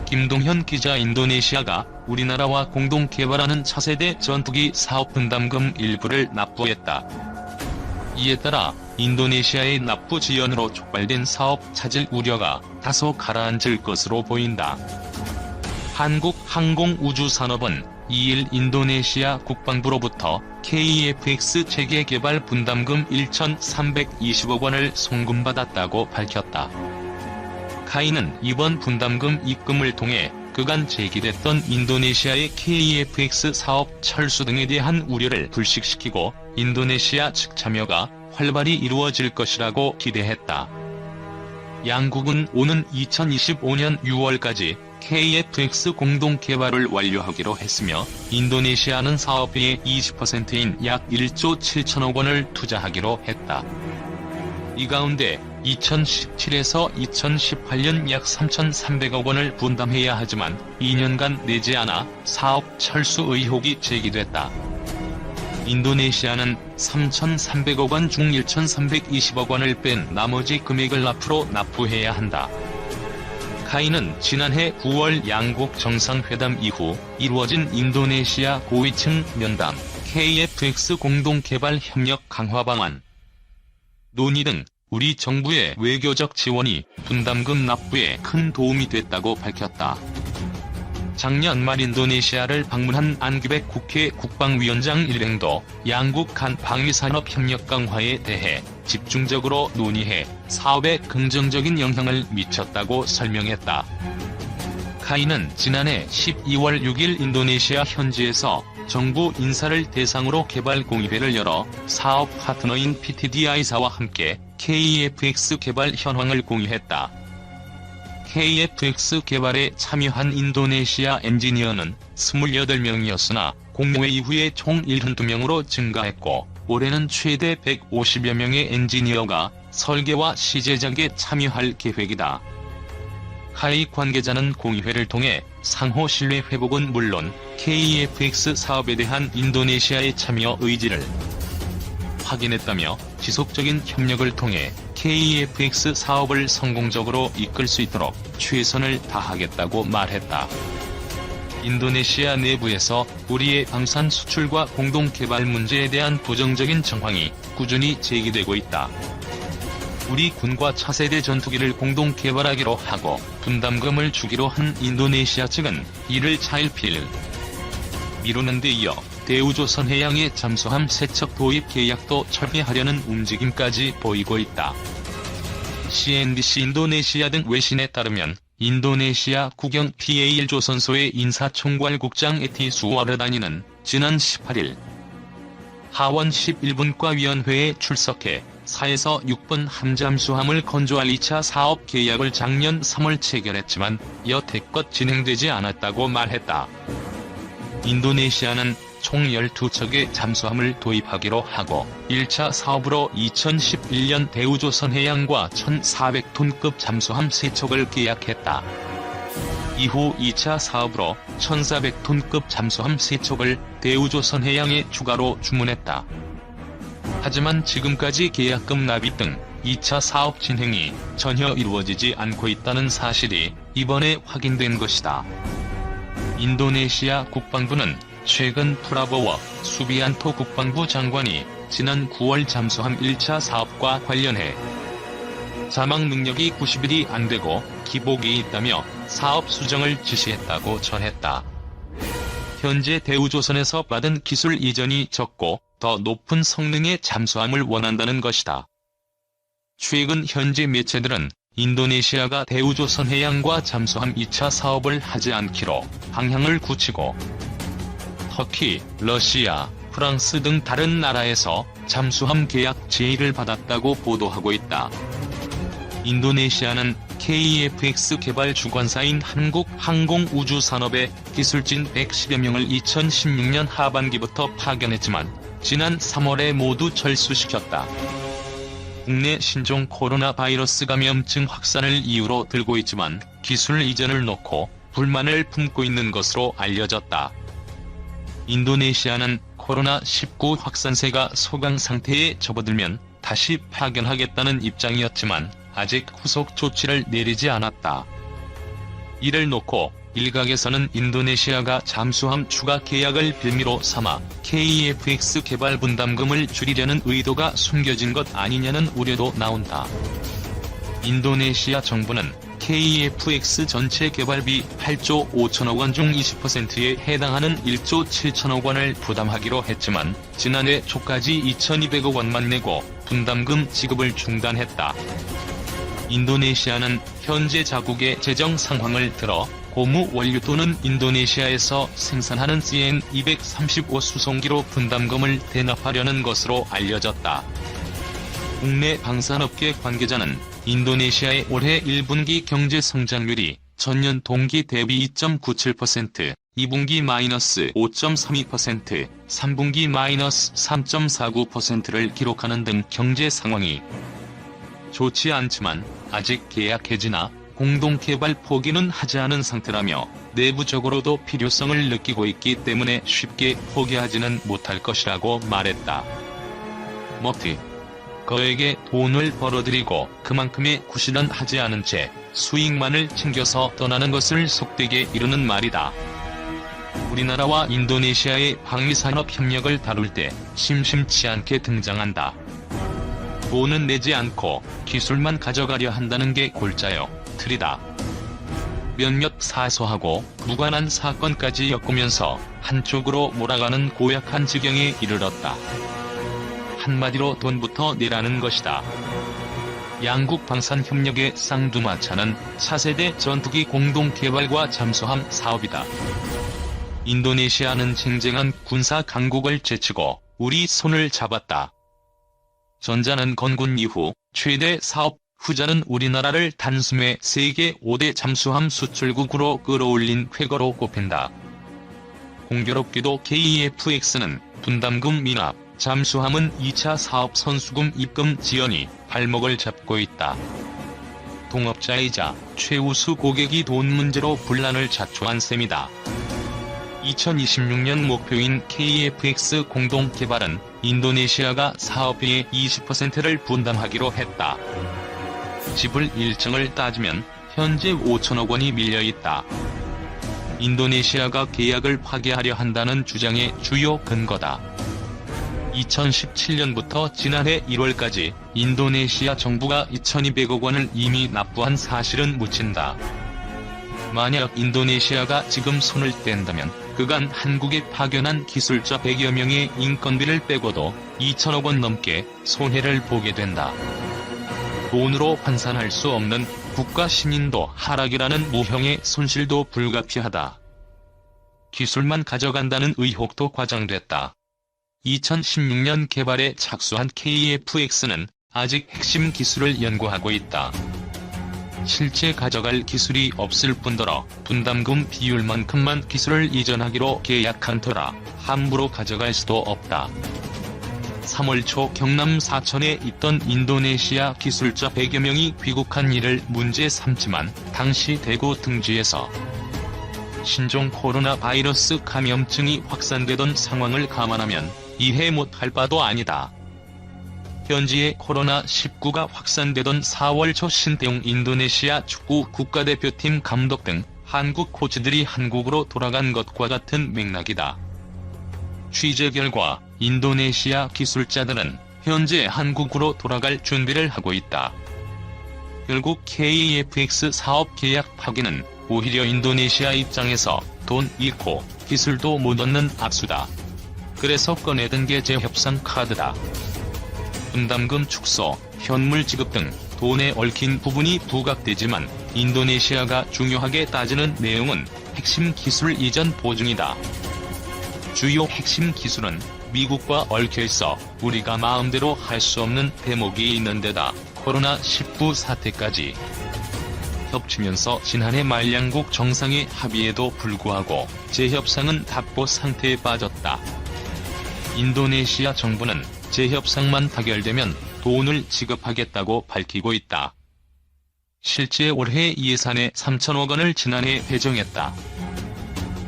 김동현 기자. 인도네시아가 우리나라와 공동 개발하는 차세대 전투기 사업 분담금 일부를 납부했다. 이에 따라 인도네시아의 납부 지연으로 촉발된 사업 차질 우려가 다소 가라앉을 것으로 보인다. 한국항공우주산업은 2일 인도네시아 국방부로부터 KF-X 체계 개발 분담금 1,320억 원을 송금받았다고 밝혔다. 카이는 이번 분담금 입금을 통해 그간 제기됐던 인도네시아의 KF-X 사업 철수 등에 대한 우려를 불식시키고 인도네시아 측 참여가 활발히 이루어질 것이라고 기대했다. 양국은 오는 2025년 6월까지 KF-X 공동 개발을 완료하기로 했으며 인도네시아는 사업비의 20%인 약 1조 7천억 원을 투자하기로 했다. 이 가운데 2017에서 2018년 약 3,300억 원을 분담해야 하지만 2년간 내지 않아 사업 철수 의혹이 제기됐다. 인도네시아는 3,300억 원 중 1,320억 원을 뺀 나머지 금액을 앞으로 납부해야 한다. 카이는 지난해 9월 양국 정상회담 이후 이루어진 인도네시아 고위층 면담, KF-X 공동개발 협력 강화 방안 논의 등 우리 정부의 외교적 지원이 분담금 납부에 큰 도움이 됐다고 밝혔다. 작년 말 인도네시아를 방문한 안규백 국회 국방위원장 일행도 양국 간 방위산업 협력 강화에 대해 집중적으로 논의해 사업에 긍정적인 영향을 미쳤다고 설명했다. 카이는 지난해 12월 6일 인도네시아 현지에서 정부 인사를 대상으로 개발 공의회를 열어 사업 파트너인 PTDI사와 함께 KF-X 개발 현황을 공유했다. KF-X 개발에 참여한 인도네시아 엔지니어는 28명이었으나 공모회 이후에 총 72명으로 증가했고 올해는 최대 150여 명의 엔지니어가 설계와 시제작에 참여할 계획이다. 카이 관계자는 공의회를 통해 상호 신뢰 회복은 물론 KF-X 사업에 대한 인도네시아의 참여 의지를 확인했다며 지속적인 협력을 통해 KF-X 사업을 성공적으로 이끌 수 있도록 최선을 다하겠다고 말했다. 인도네시아 내부에서 우리의 방산 수출과 공동 개발 문제에 대한 부정적인 정황이 꾸준히 제기되고 있다. 우리 군과 차세대 전투기를 공동 개발하기로 하고 분담금을 주기로 한 인도네시아 측은 이를 차일피일 미루는 데 이어 대우조선해양의 잠수함 세척 도입 계약도 철회하려는 움직임까지 보이고 있다. CNBC 인도네시아 등 외신에 따르면 인도네시아 국영 PAL 조선소의 인사총괄국장 에티 수와르다니는 지난 18일 하원 11분과위원회에 출석해 4에서 6번 함잠수함을 건조할 2차 사업 계약을 작년 3월 체결했지만 여태껏 진행되지 않았다고 말했다. 인도네시아는 총 12척의 잠수함을 도입하기로 하고 1차 사업으로 2011년 대우조선해양과 1,400톤급 잠수함 3척을 계약했다. 이후 2차 사업으로 1,400톤급 잠수함 3척을 대우조선해양에 추가로 주문했다. 하지만 지금까지 계약금 납입 등 2차 사업 진행이 전혀 이루어지지 않고 있다는 사실이 이번에 확인된 것이다. 인도네시아 국방부는 최근 프라보워 수비안토 국방부 장관이 지난 9월 잠수함 1차 사업과 관련해 자막 능력이 90일이 안되고 기복이 있다며 사업 수정을 지시했다고 전했다. 현재 대우조선에서 받은 기술 이전이 적고 더 높은 성능의 잠수함을 원한다는 것이다. 최근 현지 매체들은 인도네시아가 대우조선해양과 잠수함 2차 사업을 하지 않기로 방향을 굳히고 터키, 러시아, 프랑스 등 다른 나라에서 잠수함 계약 제의를 받았다고 보도하고 있다. 인도네시아는 KF-X 개발 주관사인 한국항공우주산업의 기술진 110여 명을 2016년 하반기부터 파견했지만 지난 3월에 모두 철수시켰다. 국내 신종 코로나 바이러스 감염증 확산을 이유로 들고 있지만 기술 이전을 놓고 불만을 품고 있는 것으로 알려졌다. 인도네시아는 코로나19 확산세가 소강 상태에 접어들면 다시 파견하겠다는 입장이었지만 아직 후속 조치를 내리지 않았다. 이를 놓고 일각에서는 인도네시아가 잠수함 추가 계약을 빌미로 삼아 KEFX 개발 분담금을 줄이려는 의도가 숨겨진 것 아니냐는 우려도 나온다. 인도네시아 정부는 KEFX 전체 개발비 8조 5천억 원 중 20%에 해당하는 1조 7천억 원을 부담하기로 했지만 지난해 초까지 2,200억 원만 내고 분담금 지급을 중단했다. 인도네시아는 현재 자국의 재정 상황을 들어 고무 원유 또는 인도네시아에서 생산하는 CN-235 수송기로 분담금을 대납하려는 것으로 알려졌다. 국내 방산업계 관계자는 인도네시아의 올해 1분기 경제 성장률이 전년 동기 대비 2.97%, 2분기 -5.32%, 3분기 -3.49%를 기록하는 등 경제 상황이 좋지 않지만 아직 계약 해지나 공동개발 포기는 하지 않은 상태라며 내부적으로도 필요성을 느끼고 있기 때문에 쉽게 포기하지는 못할 것이라고 말했다. 머티. 그에게 돈을 벌어들이고 그만큼의 구실은 하지 않은 채 수익만을 챙겨서 떠나는 것을 속되게 이루는 말이다. 우리나라와 인도네시아의 방위산업 협력을 다룰 때 심심치 않게 등장한다. 돈은 내지 않고 기술만 가져가려 한다는 게 골자요, 틀이다. 몇몇 사소하고 무관한 사건까지 엮으면서 한쪽으로 몰아가는 고약한 지경에 이르렀다. 한마디로 돈부터 내라는 것이다. 양국 방산협력의 쌍두마차는 차세대 전투기 공동개발과 잠수함 사업이다. 인도네시아는 쟁쟁한 군사 강국을 제치고 우리 손을 잡았다. 전자는 건군 이후 최대 사업, 후자는 우리나라를 단숨에 세계 5대 잠수함 수출국으로 끌어올린 쾌거로 꼽힌다. 공교롭게도 KEFX는 분담금 미납, 잠수함은 2차 사업 선수금 입금 지연이 발목을 잡고 있다. 동업자이자 최우수 고객이 돈 문제로 분란을 자초한 셈이다. 2026년 목표인 KEFX 공동개발은 인도네시아가 사업비의 20%를 분담하기로 했다. 지불 일정을 따지면 현재 5천억 원이 밀려있다. 인도네시아가 계약을 파기하려 한다는 주장의 주요 근거다. 2017년부터 지난해 1월까지 인도네시아 정부가 2,200억 원을 이미 납부한 사실은 묻힌다. 만약 인도네시아가 지금 손을 뗀다면 그간 한국에 파견한 기술자 100여 명의 인건비를 빼고도 2천억 원 넘게 손해를 보게 된다. 돈으로 환산할 수 없는 국가 신인도 하락이라는 무형의 손실도 불가피하다. 기술만 가져간다는 의혹도 과장됐다. 2016년 개발에 착수한 KEFX는 아직 핵심 기술을 연구하고 있다. 실제 가져갈 기술이 없을 뿐더러 분담금 비율만큼만 기술을 이전하기로 계약한 터라 함부로 가져갈 수도 없다. 3월 초 경남 사천에 있던 인도네시아 기술자 100여 명이 귀국한 일을 문제 삼지만 당시 대구 등지에서 신종 코로나 바이러스 감염증이 확산되던 상황을 감안하면 이해 못할 바도 아니다. 현지에 코로나19가 확산되던 4월 초 신태용 인도네시아 축구 국가대표팀 감독 등 한국 코치들이 한국으로 돌아간 것과 같은 맥락이다. 취재 결과 인도네시아 기술자들은 현재 한국으로 돌아갈 준비를 하고 있다. 결국 KEFX 사업 계약 파기는 오히려 인도네시아 입장에서 돈 잃고 기술도 못 얻는 악수다. 그래서 꺼내든 게 재협상 카드다. 분담금 축소, 현물 지급 등 돈에 얽힌 부분이 부각되지만 인도네시아가 중요하게 따지는 내용은 핵심 기술 이전 보증이다. 주요 핵심 기술은 미국과 얽혀있어 우리가 마음대로 할 수 없는 대목이 있는 데다 코로나19 사태까지 겹치면서 지난해 말 양국 정상의 합의에도 불구하고 재협상은 답보 상태에 빠졌다. 인도네시아 정부는 재협상만 타결되면 돈을 지급하겠다고 밝히고 있다. 실제 올해 예산에 3천억 원을 지난해 배정했다.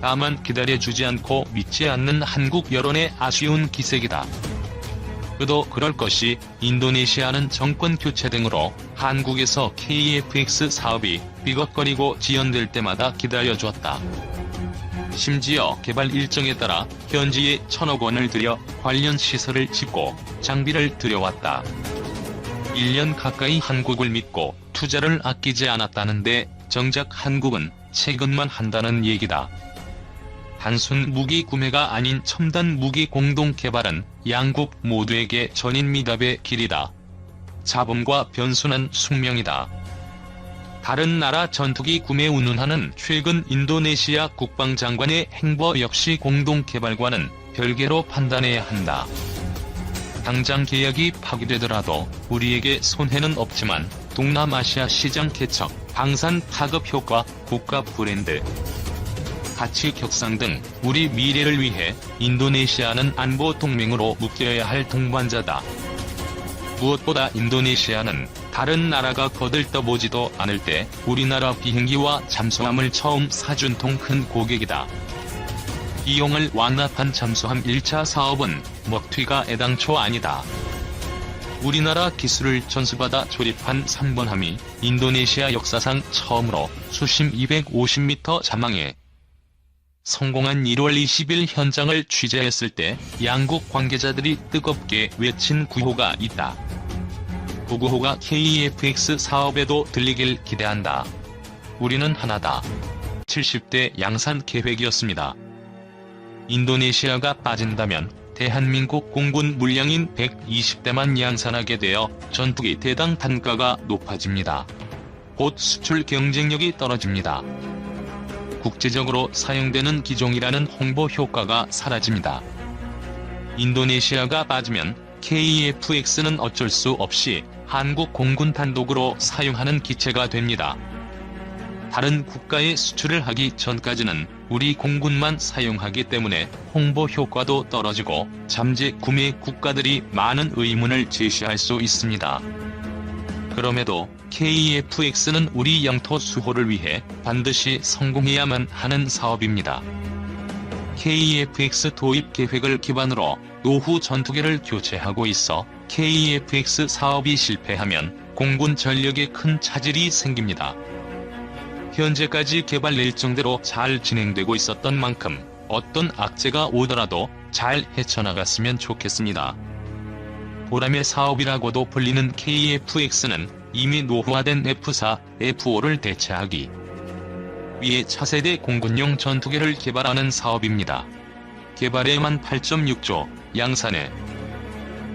다만 기다려주지 않고 믿지 않는 한국 여론의 아쉬운 기색이다. 그도 그럴 것이 인도네시아는 정권 교체 등으로 한국에서 KFX 사업이 삐걱거리고 지연될 때마다 기다려주었다. 심지어 개발 일정에 따라 현지에 1,000억 원을 들여 관련 시설을 짓고 장비를 들여왔다. 1년 가까이 한국을 믿고 투자를 아끼지 않았다는데 정작 한국은 최근만 한다는 얘기다. 단순 무기 구매가 아닌 첨단 무기 공동 개발은 양국 모두에게 전인미답의 길이다. 잡음과 변수는 숙명이다. 다른 나라 전투기 구매 운운하는 최근 인도네시아 국방장관의 행보 역시 공동 개발과는 별개로 판단해야 한다. 당장 계약이 파기되더라도 우리에게 손해는 없지만 동남아시아 시장 개척, 방산 파급 효과, 국가 브랜드, 가치 격상 등 우리 미래를 위해 인도네시아는 안보 동맹으로 묶여야 할 동반자다. 무엇보다 인도네시아는 다른 나라가 거들떠보지도 않을 때 우리나라 비행기와 잠수함을 처음 사준 통 큰 고객이다. 비용을 완납한 잠수함 1차 사업은 먹튀가 애당초 아니다. 우리나라 기술을 전수받아 조립한 3번함이 인도네시아 역사상 처음으로 수심 250m 자망에 성공한 1월 20일 현장을 취재했을 때 양국 관계자들이 뜨겁게 외친 구호가 있다. 그 구호가 KFX 사업에도 들리길 기대한다. 우리는 하나다. 70대 양산 계획이었습니다. 인도네시아가 빠진다면 대한민국 공군 물량인 120대만 양산하게 되어 전투기 대당 단가가 높아집니다. 곧 수출 경쟁력이 떨어집니다. 국제적으로 사용되는 기종이라는 홍보 효과가 사라집니다. 인도네시아가 빠지면 KFX는 어쩔 수 없이 한국 공군 단독으로 사용하는 기체가 됩니다. 다른 국가에 수출을 하기 전까지는 우리 공군만 사용하기 때문에 홍보 효과도 떨어지고 잠재 구매 국가들이 많은 의문을 제시할 수 있습니다. 그럼에도 KFX는 우리 영토 수호를 위해 반드시 성공해야만 하는 사업입니다. KFX 도입 계획을 기반으로 노후 전투기를 교체하고 있어 KFX 사업이 실패하면 공군 전력에 큰 차질이 생깁니다. 현재까지 개발 일정대로 잘 진행되고 있었던 만큼 어떤 악재가 오더라도 잘 헤쳐나갔으면 좋겠습니다. 보람의 사업이라고도 불리는 KFX는 이미 노후화된 F4, F5를 대체하기 위해 차세대 공군용 전투기를 개발하는 사업입니다. 개발에만 8.6조, 양산에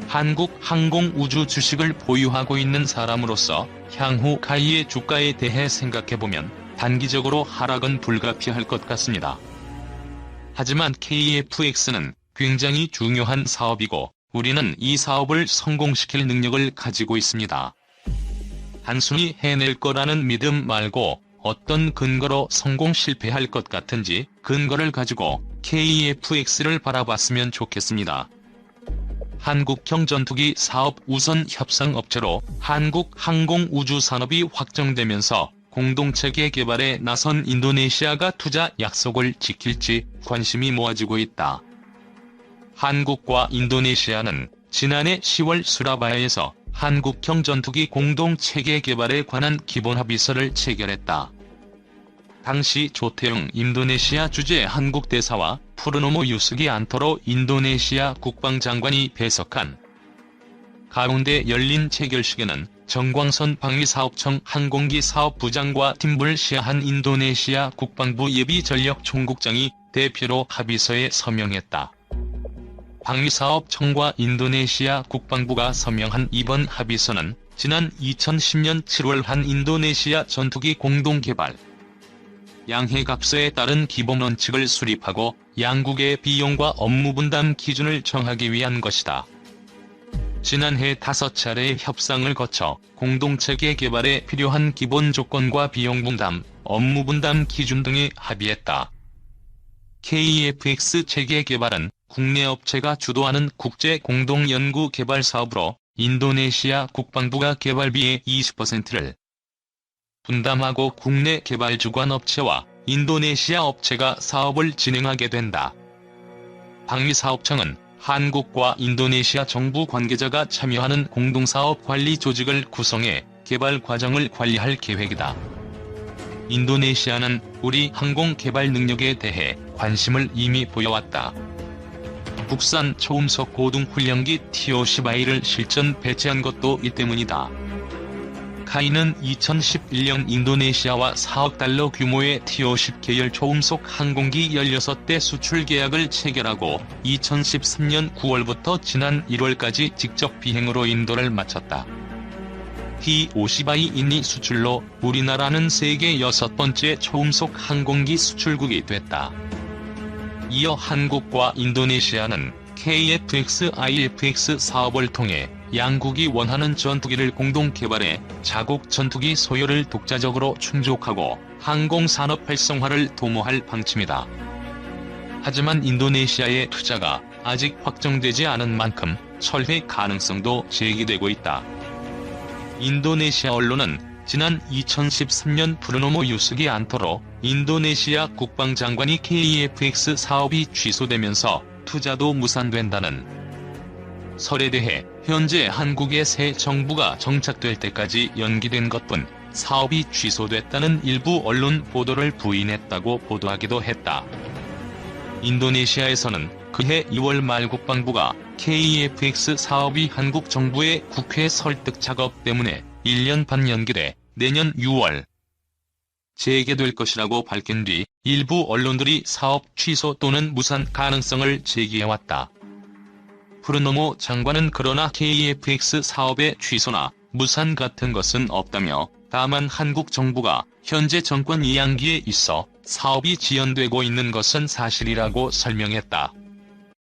한국 항공우주 주식을 보유하고 있는 사람으로서 향후 가이의 주가에 대해 생각해보면 단기적으로 하락은 불가피할 것 같습니다. 하지만 KFX는 굉장히 중요한 사업이고 우리는 이 사업을 성공시킬 능력을 가지고 있습니다. 단순히 해낼 거라는 믿음 말고 어떤 근거로 성공 실패할 것 같은지 근거를 가지고 KFX를 바라봤으면 좋겠습니다. 한국형 전투기 사업 우선 협상업체로 한국항공우주산업이 확정되면서 공동체계 개발에 나선 인도네시아가 투자 약속을 지킬지 관심이 모아지고 있다. 한국과 인도네시아는 지난해 10월 수라바야에서 한국형 전투기 공동체계 개발에 관한 기본합의서를 체결했다. 당시 조태용 인도네시아 주재 한국 대사와 푸르노모 유스기 안토로 인도네시아 국방장관이 배석한 가운데 열린 체결식에는 정광선 방위사업청 항공기 사업부장과 팀불 시아한 인도네시아 국방부 예비전력총국장이 대표로 합의서에 서명했다. 방위사업청과 인도네시아 국방부가 서명한 이번 합의서는 지난 2010년 7월 한 인도네시아 전투기 공동개발 양해각서에 따른 기본원칙을 수립하고 양국의 비용과 업무 분담 기준을 정하기 위한 것이다. 지난해 5차례의 협상을 거쳐 공동체계 개발에 필요한 기본 조건과 비용 분담, 업무 분담 기준 등에 합의했다. KFX 체계 개발은 국내 업체가 주도하는 국제 공동 연구 개발 사업으로 인도네시아 국방부가 개발비의 20%를 분담하고 국내 개발 주관 업체와 인도네시아 업체가 사업을 진행하게 된다. 방위사업청은 한국과 인도네시아 정부 관계자가 참여하는 공동사업 관리 조직을 구성해 개발 과정을 관리할 계획이다. 인도네시아는 우리 항공 개발 능력에 대해 관심을 이미 보여왔다. 국산 초음속 고등훈련기 TO-10I를 실전 배치한 것도 이 때문이다. 카이는 2011년 인도네시아와 4억 달러 규모의 TO-10 계열 초음속 항공기 16대 수출 계약을 체결하고 2013년 9월부터 지난 1월까지 직접 비행으로 인도를 마쳤다. TO-10I 인리 수출로 우리나라는 세계 6번째 초음속 항공기 수출국이 됐다. 이어 한국과 인도네시아는 KF-X-IFX 사업을 통해 양국이 원하는 전투기를 공동 개발해 자국 전투기 소요를 독자적으로 충족하고 항공산업 활성화를 도모할 방침이다. 하지만 인도네시아의 투자가 아직 확정되지 않은 만큼 철회 가능성도 제기되고 있다. 인도네시아 언론은 지난 2013년 프르노모 유스기 안토로 인도네시아 국방장관이 KF-X 사업이 취소되면서 투자도 무산된다는 설에 대해 현재 한국의 새 정부가 정착될 때까지 연기된 것뿐 사업이 취소됐다는 일부 언론 보도를 부인했다고 보도하기도 했다. 인도네시아에서는 그해 2월 말 국방부가 KF-X 사업이 한국 정부의 국회 설득 작업 때문에 1년 반 연기돼 내년 6월 재개될 것이라고 밝힌 뒤 일부 언론들이 사업 취소 또는 무산 가능성을 제기해왔다. 프르노모 장관은 그러나 KF-X 사업의 취소나 무산 같은 것은 없다며 다만 한국 정부가 현재 정권 이양기에 있어 사업이 지연되고 있는 것은 사실이라고 설명했다.